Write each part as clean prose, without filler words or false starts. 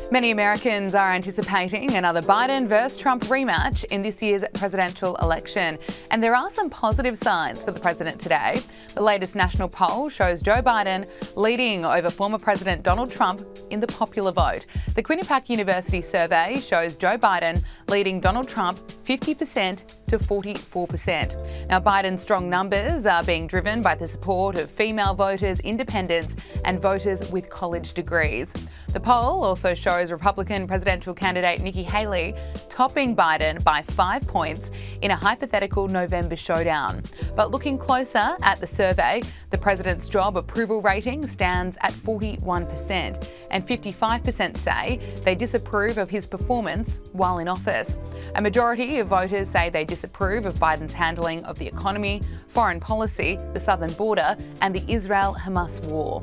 Many Americans are anticipating another Biden versus Trump rematch in this year's presidential election. And there are some positive signs for the president today. The latest national poll shows Joe Biden leading over former President Donald Trump in the popular vote. The Quinnipiac University survey shows Joe Biden leading Donald Trump 50% to 44%. Now, Biden's strong numbers are being driven by the support of female voters, independents, and voters with college degrees. The poll also shows Republican presidential candidate Nikki Haley topping Biden by 5 points in a hypothetical November showdown. But looking closer at the survey, the president's job approval rating stands at 41%, and 55% say they disapprove of his performance while in office. A majority of voters say they disapprove of Biden's handling of the economy, foreign policy, the southern border, and the Israel-Hamas war.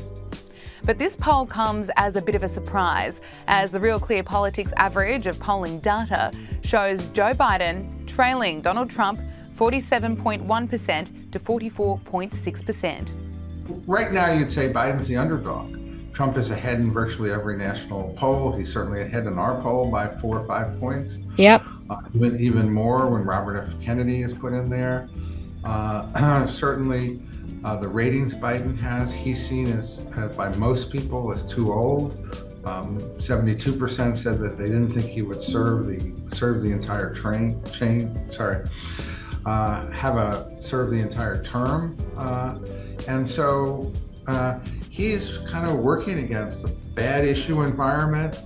But this poll comes as a bit of a surprise, as the Real Clear Politics average of polling data shows Joe Biden trailing Donald Trump 47.1% to 44.6%. Right now, you'd say Biden's the underdog. Trump is ahead in virtually every national poll. He's certainly ahead in our poll by 4 or 5 points. Yep. Even more when Robert F. Kennedy is put in there. Certainly, the ratings Biden has, he's seen as by most people as too old. 72% said that they didn't think he would serve the entire serve the entire term, and so he's kind of working against a bad issue environment.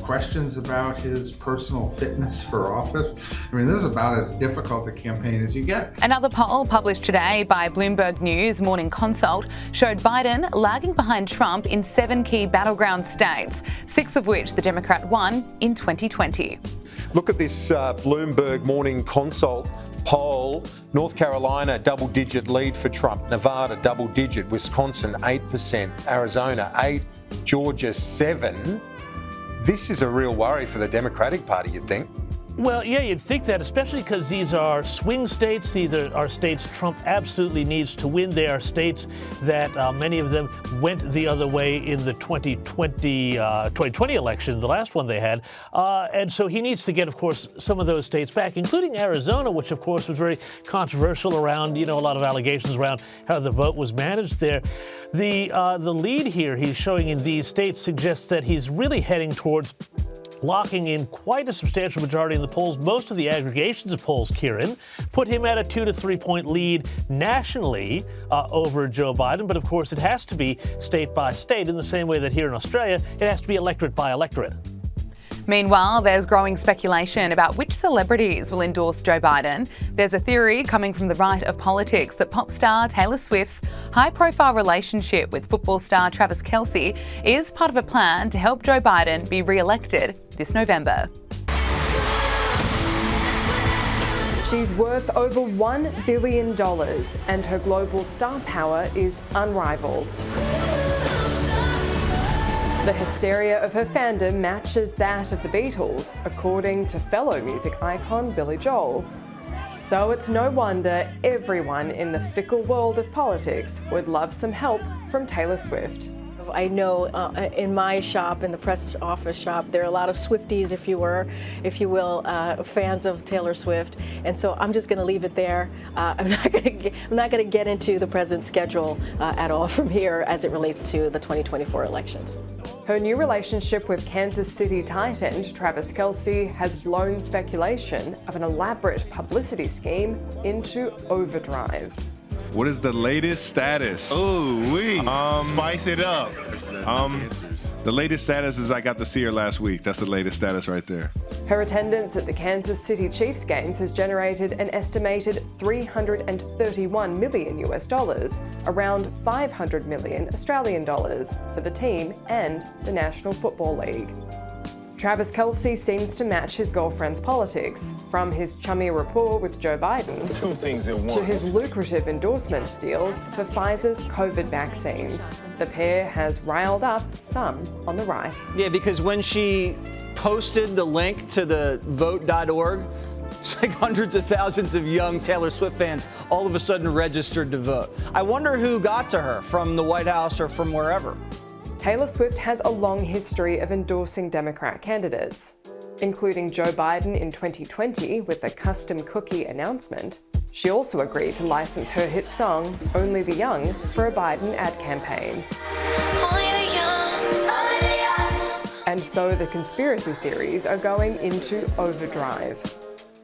Questions about his personal fitness for office. I mean, this is about as difficult a campaign as you get. Another poll published today by Bloomberg News Morning Consult showed Biden lagging behind Trump in 7 key battleground states, 6 of which the Democrat won in 2020. Look at this Bloomberg Morning Consult poll. North Carolina, double-digit lead for Trump. Nevada, double-digit. Wisconsin, 8%. Arizona, 8%. Georgia, 7%. This is a real worry for the Democratic Party, you'd think. Well, yeah, you'd think that, especially because these are swing states. These are states Trump absolutely needs to win. They are states that many of them went the other way in the 2020 election, the last one they had. And so he needs to get, of course, some of those states back, including Arizona, which, of course, was very controversial around, a lot of allegations around how the vote was managed there. The lead here he's showing in these states suggests that he's really heading towards locking in quite a substantial majority in the polls. Most of the aggregations of polls, Kieran, put him at a 2 to 3 point lead nationally over Joe Biden. But of course, it has to be state by state in the same way that here in Australia, it has to be electorate by electorate. Meanwhile, there's growing speculation about which celebrities will endorse Joe Biden. There's a theory coming from the right of politics that pop star Taylor Swift's high-profile relationship with football star Travis Kelce is part of a plan to help Joe Biden be re-elected this November. She's worth over $1 billion and her global star power is unrivaled. The hysteria of her fandom matches that of the Beatles, according to fellow music icon Billy Joel. So it's no wonder everyone in the fickle world of politics would love some help from Taylor Swift. I know in my shop, in the press office shop, there are a lot of Swifties, if you will, fans of Taylor Swift, and so I'm just going to leave it there. I'm not going to get into the president's schedule at all from here as it relates to the 2024 elections. Her new relationship with Kansas City tight end Travis Kelce has blown speculation of an elaborate publicity scheme into overdrive. What is the latest status? Spice it up. The latest status is I got to see her last week. That's the latest status right there. Her attendance at the Kansas City Chiefs games has generated an estimated $331 million, around 500 million Australian dollars for the team and the National Football League. Travis Kelce seems to match his girlfriend's politics, from his chummy rapport with Joe Biden to his lucrative endorsement deals for Pfizer's COVID vaccines. The pair has riled up some on the right. Yeah, because when she posted the link to the vote.org, it's like hundreds of thousands of young Taylor Swift fans all of a sudden registered to vote. I wonder who got to her from the White House or from wherever. Taylor Swift has a long history of endorsing Democrat candidates, including Joe Biden in 2020 with a custom cookie announcement. She also agreed to license her hit song, Only the Young, for a Biden ad campaign. And so the conspiracy theories are going into overdrive.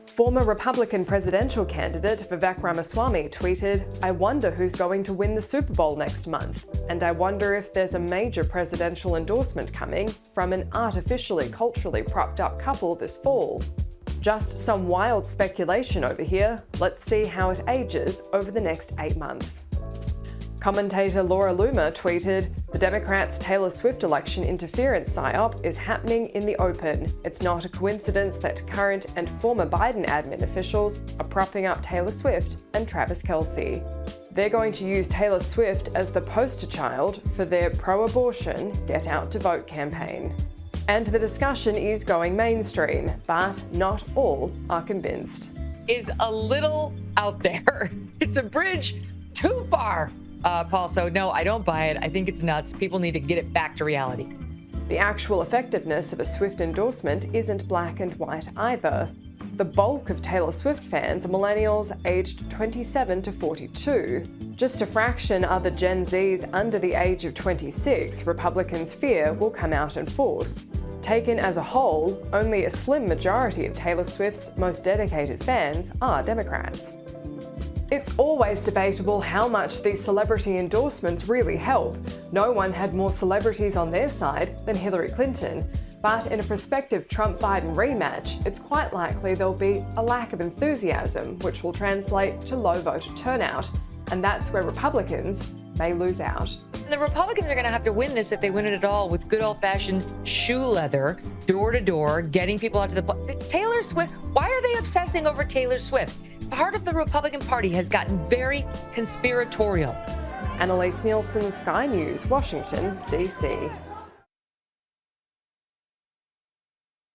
Former Republican presidential candidate Vivek Ramaswamy tweeted, "I wonder who's going to win the Super Bowl next month, and I wonder if there's a major presidential endorsement coming from an artificially culturally propped up couple this fall. Just some wild speculation over here. Let's see how it ages over the next 8 months." Commentator Laura Loomer tweeted, "The Democrats' Taylor Swift election interference psyop is happening in the open. It's not a coincidence that current and former Biden admin officials are propping up Taylor Swift and Travis Kelce. They're going to use Taylor Swift as the poster child for their pro-abortion Get Out to Vote campaign." And the discussion is going mainstream, but not all are convinced. Is a little out there. It's a bridge too far. Paul, so no, I don't buy it. I think it's nuts. People need to get it back to reality. The actual effectiveness of a Swift endorsement isn't black and white either. The bulk of Taylor Swift fans are millennials aged 27 to 42. Just a fraction are the Gen Zs under the age of 26 Republicans fear will come out in force. Taken as a whole, only a slim majority of Taylor Swift's most dedicated fans are Democrats. It's always debatable how much these celebrity endorsements really help. No one had more celebrities on their side than Hillary Clinton. But in a prospective Trump-Biden rematch, it's quite likely there'll be a lack of enthusiasm, which will translate to low voter turnout. And that's where Republicans may lose out. And the Republicans are going to have to win this if they win it at all with good old-fashioned shoe leather, door to door, getting people out to the Taylor Swift. Why are they obsessing over Taylor Swift? Part of the Republican Party has gotten very conspiratorial. Annalise Nielsen, Sky News, Washington, D.C.